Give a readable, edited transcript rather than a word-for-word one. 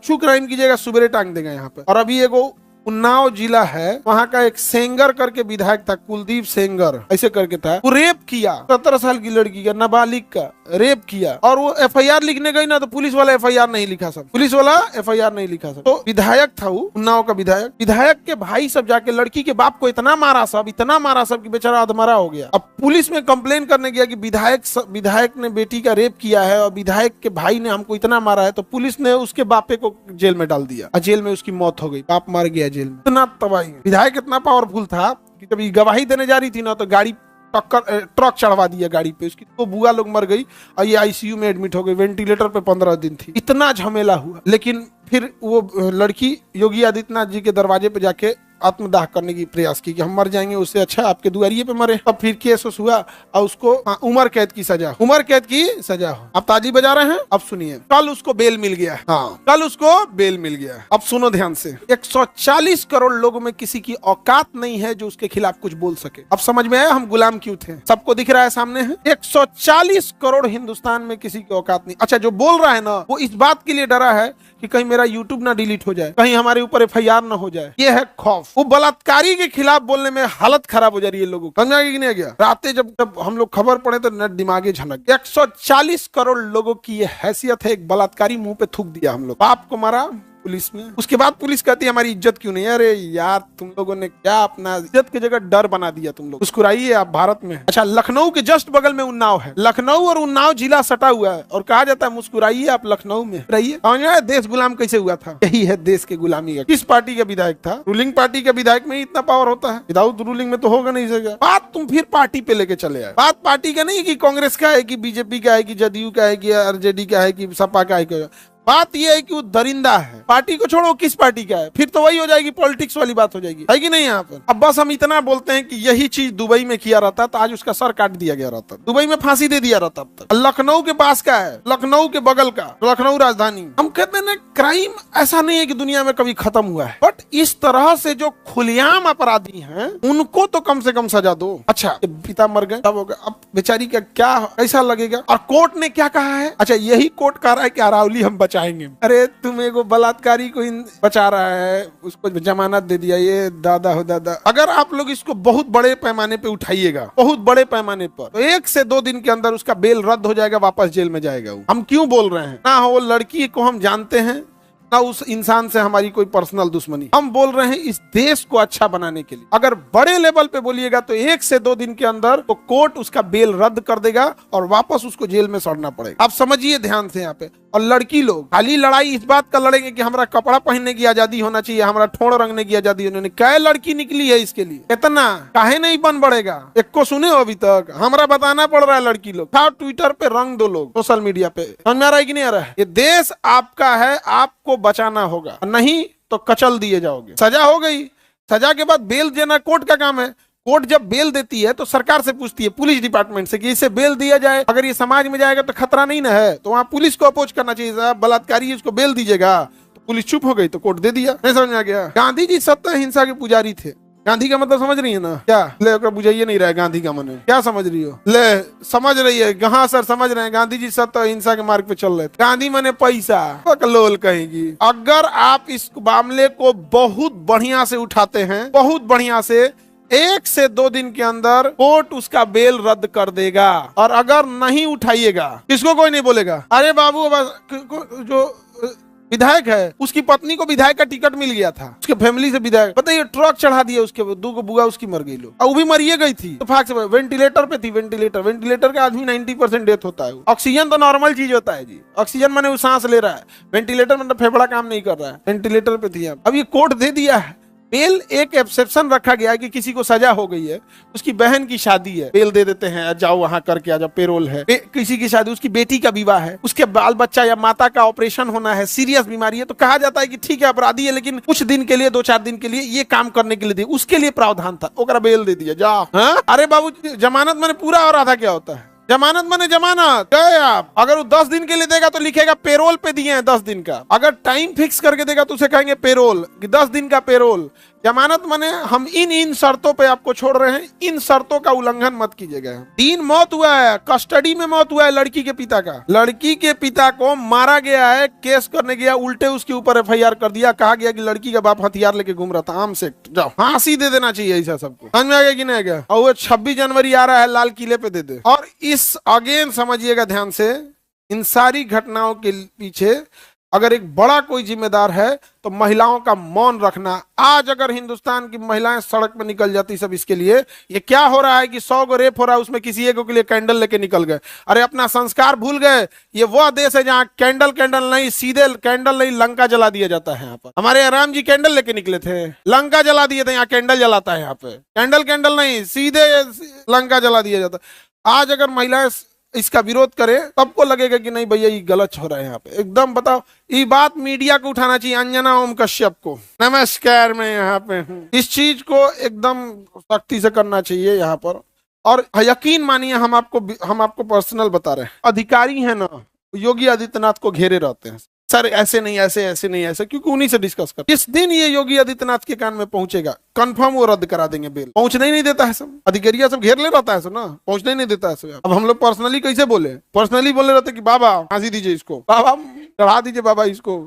कुछ क्राइम कीजिएगा सुबेरे टांग देगा यहाँ पे। और अभी एगो उन्नाव जिला है, वहाँ का एक सेंगर करके विधायक था, कुलदीप सेंगर ऐसे करके था, वो रेप किया 17 साल की लड़की का, नाबालिग का रेप किया। और वो एफआईआर लिखने गई ना तो पुलिस वाला एफआईआर नहीं लिखा सब, पुलिस वाला एफआईआर नहीं लिखा सब। तो विधायक था वो उन्नाव का विधायक, विधायक के भाई सब जाके लड़की के बाप को इतना मारा सब, इतना मारा सब कि बेचारा अधमरा हो गया। अब पुलिस में कंप्लेन करने गया कि विधायक ने बेटी का रेप किया है और विधायक के भाई ने हमको इतना मारा है, तो पुलिस ने उसके बापे को जेल में डाल दिया और जेल में उसकी मौत हो गई, बाप मर गया जेल में। इतना तबाही, विधायक इतना पावरफुल था कि कभी गवाही देने जा रही थी ना तो गाड़ी ट्रक चढ़वा दिया गाड़ी पे उसकी, तो बुआ लोग मर गई और ये आईसीयू में एडमिट हो गई, वेंटिलेटर पे 15 दिन थी। इतना झमेला हुआ, लेकिन फिर वो लड़की योगी आदित्यनाथ जी के दरवाजे पे जाके आत्मदाह करने की प्रयास की कि हम मर जाएंगे, उससे अच्छा आपके दुआरिये पे मरे। तब फिर केस हुआ और उसको उम्र कैद की सजा, उम्र कैद की सजा हो। अब ताली बजा रहे हैं, अब सुनिए। कल उसको बेल मिल गया, हाँ कल उसको बेल मिल गया। अब सुनो ध्यान से, 140 करोड़ लोगों में किसी की औकात नहीं है जो उसके खिलाफ कुछ बोल सके। अब समझ में आया हम गुलाम क्यों थे, सबको दिख रहा है सामने है। 140 करोड़ हिंदुस्तान में किसी की औकात नहीं। अच्छा, जो बोल रहा है ना वो इस बात के लिए डरा है कि कहीं मेरा यूट्यूब ना डिलीट हो जाए, कहीं हमारे ऊपर एफआईआर ना हो जाए, ये है खौफ। वो बलात्कारी के खिलाफ बोलने में हालत खराब हो जा रही है लोगों को, समझ कि नहीं गया। रातें जब हम लोग खबर पढ़े तो नेट दिमागे झनक। 140 करोड़ लोगों की ये हैसियत है, एक बलात्कारी मुंह पे थूक दिया हम लोग, बाप को मारा पुलिस में। उसके बाद पुलिस कहती है हमारी इज्जत क्यों नहीं। अरे यार तुम लोगों ने क्या अपना इज्जत की जगह डर बना दिया तुम लोग। मुस्कुराइए आप, भारत में। अच्छा, लखनऊ के जस्ट बगल में उन्नाव है, लखनऊ और उन्नाव जिला सटा हुआ है और कहा जाता है मुस्कुराइए आप लखनऊ में रहिए। देश गुलाम कैसे हुआ था, यही है देश के गुलामी का। किस पार्टी का विधायक था, रूलिंग पार्टी का विधायक में ही इतना पावर होता है, विदाउट रूलिंग में तो होगा नहीं सकेगा। बात तुम फिर पार्टी पे लेके चले आए, बात पार्टी का नहीं कि कांग्रेस का है कि बीजेपी का है कि जदयू का है कि आरजेडी का है कि सपा का है। बात यह है कि वो दरिंदा है, पार्टी को छोड़ो किस पार्टी का है, फिर तो वही हो जाएगी, पॉलिटिक्स वाली बात हो जाएगी, है कि नहीं यहाँ पर। अब बस हम इतना बोलते हैं कि यही चीज दुबई में किया रहता तो आज उसका सर काट दिया गया रहता, दुबई में फांसी दे दिया रहता। अब तक लखनऊ के पास का है, लखनऊ के बगल का, लखनऊ राजधानी। हम कहते हैं ना क्राइम ऐसा नहीं है कि दुनिया में कभी खत्म हुआ है, बट इस तरह से जो खुलेआम अपराधी हैं उनको तो कम से कम सजा दो। अच्छा, पिता मर गए, तब हो गया, अब बेचारी का क्या कैसा लगेगा। और कोर्ट ने क्या कहा है, अच्छा यही कोर्ट कह रहा है कि अरावली हम बचाएंगे। अरे तुम एगो बलात्कारी को बचा रहा है, उसको जमानत दे दिया, ये दादा हो दादा। अगर आप लोग इसको बहुत बड़े पैमाने पे उठाइएगा, बहुत बड़े पैमाने पर, तो 1 से 2 दिन के अंदर उसका बेल रद्द हो जाएगा, वापस जेल में जाएगा। हम क्यों बोल रहे हैं ना, वो लड़की को हम जानते हैं ना उस इंसान से हमारी कोई पर्सनल दुश्मनी, हम बोल रहे हैं इस देश को अच्छा बनाने के लिए। अगर बड़े लेवल पे बोलिएगा तो 1 से 2 दिन के अंदर तो कोर्ट उसका बेल रद्द कर देगा और वापस उसको जेल में सड़ना पड़ेगा। आप समझिए ध्यान से यहाँ पे। और लड़की लोग खाली लड़ाई इस बात का लड़ेंगे कि हमारा कपड़ा पहनने की आजादी होना चाहिए, हमारा ठोड़ रंगने की आजादी होनी। क्या लड़की निकली है इसके लिए, इतना काहे नहीं बन बढ़ेगा। एक को सुने हो अभी तक, हमारा बताना पड़ रहा है। लड़की लोग था ट्विटर पे रंग दो लोग, सोशल मीडिया पे, समझ में आ रहा है कि नहीं आ रहा है। ये देश आपका है, आपको बचाना होगा, नहीं तो कचल दिए जाओगे। सजा हो गई, सजा के बाद बेल देना कोर्ट का काम है। कोर्ट जब बेल देती है तो सरकार से पूछती है, पुलिस डिपार्टमेंट से, कि इसे बेल दिया जाए, अगर ये समाज में जाएगा तो खतरा नहीं ना है, तो वहाँ पुलिस को अपोज करना चाहिए, साहब बलात्कारी इसको बेल दीजिएगा। तो पुलिस चुप हो गई तो कोर्ट दे दिया। नहीं समझ में आ गया। गांधी जी सत्य अहिंसा के पुजारी थे। गांधी का मतलब समझ रही है ना, क्या ले बुझाइए नहीं रहा है गांधी का मन, क्या समझ रही हो, ले समझ रही है। हाँ सर समझ रहे हैं, गांधी जी सत्य अहिंसा के मार्ग पे चल रहे थे। गांधी मने पैसा, लोल कहेगी। अगर आप इस मामले को बहुत बढ़िया से उठाते हैं, बहुत बढ़िया से, 1 से 2 दिन के अंदर कोर्ट उसका बेल रद्द कर देगा। और अगर नहीं उठाइएगा, किसको कोई नहीं बोलेगा, अरे बाबू जो विधायक है उसकी पत्नी को विधायक का टिकट मिल गया था, उसके फैमिली से विधायक, पता है ट्रक चढ़ा दिया, उसके 2 बुआ उसकी मर गई, लोग वो भी मरिए गई थी। तो फाक से वेंटिलेटर पे थी, वेंटिलेटर का आदमी 90% डेथ होता है। ऑक्सीजन तो नॉर्मल चीज होता है जी, ऑक्सीजन माने वो सांस ले रहा है, वेंटिलेटर मतलब फेफड़ा काम नहीं कर रहा है, वेंटिलेटर पे थी। अब ये कोर्ट दे दिया है बेल। एक एक्सेप्शन रखा गया है कि किसी को सजा हो गई है, उसकी बहन की शादी है, बेल दे देते हैं, जाओ वहां करके आ जाओ, पेरोल है। किसी की शादी, उसकी बेटी का विवाह है, उसके बाल बच्चा या माता का ऑपरेशन होना है, सीरियस बीमारी है, तो कहा जाता है कि ठीक है अपराधी है लेकिन कुछ दिन के लिए, 2-4 दिन के लिए ये काम करने के लिए दे, उसके लिए प्रावधान था, ओकरा बेल दे दिया, जाओ। अरे बाबू जमानत मैंने पूरा और आधा क्या होता है, जमानत माने जमानत गए आप। अगर वो 10 दिन के लिए देगा तो लिखेगा पेरोल पे दिए हैं 10 दिन का, अगर टाइम फिक्स करके देगा तो उसे कहेंगे पेरोल, कि 10 दिन का पेरोल, जमानत माने हम इन शर्तों पे आपको छोड़ रहे हैं, इन शर्तों का उल्लंघन मत कीजिएगा। 3 मौत हुआ है, कस्टडी में मौत हुआ है लड़की के पिता का। लड़की के पिता को मारा गया है, केस करने गया, उल्टे उसके ऊपर FIR कर दिया, कहा गया कि लड़की का बाप हथियार लेके घूम रहा था। आर्म्स एक्ट, जाओ फांसी दे देना चाहिए ऐसा सबको। समझ में आ गया कि नहीं आ गया? और वो 26 जनवरी आ रहा है, लाल किले पे दे दे। और इस अगेन समझिएगा ध्यान से, इन सारी घटनाओं के पीछे अगर एक बड़ा कोई जिम्मेदार है तो महिलाओं का मौन रखना। आज अगर हिंदुस्तान की महिलाएं सड़क पे निकल जाती सब इसके लिए, ये क्या हो रहा है कि 100 गो रेप हो रहा है, उसमें किसी एक के लिए कैंडल लेके निकल गए। अरे अपना संस्कार भूल गए। ये वो देश है जहां कैंडल नहीं, सीधे कैंडल नहीं लंका जला दिया जाता है। यहाँ पर हमारे राम जी कैंडल लेके निकले थे, लंका जला दिए थे। यहाँ कैंडल जलाता है, यहाँ पे कैंडल नहीं, सीधे लंका जला दिया जाता है। आज अगर महिलाएं इसका विरोध करे सबको लगेगा कि नहीं भैया ये गलत हो रहा है। यहाँ पे एकदम बताओ, ये बात मीडिया को उठाना चाहिए, अंजना ओम कश्यप को। नमस्कार, मैं यहाँ पे हूँ। इस चीज को एकदम सख्ती से करना चाहिए यहाँ पर। और यकीन मानिए, हम आपको पर्सनल बता रहे हैं, अधिकारी है ना योगी आदित्यनाथ को घेरे रहते हैं, सर ऐसे नहीं, ऐसे नहीं, ऐसे, क्योंकि उन्हीं से डिस्कस कर। जिस दिन ये योगी आदित्यनाथ के कान में पहुंचेगा, कंफर्म वो रद्द करा देंगे बेल। पहुंचने ही नहीं देता है सब, अधिकारिया सब घेर ले रहता है सब ना, पहुंचने ही नहीं देता है सब। अब हम लोग पर्सनली कैसे बोले, पर्सनली बोले रहते कि बाबा फांसी दीजिए इसको, बाबा चढ़ा दीजिए बाबा इसको।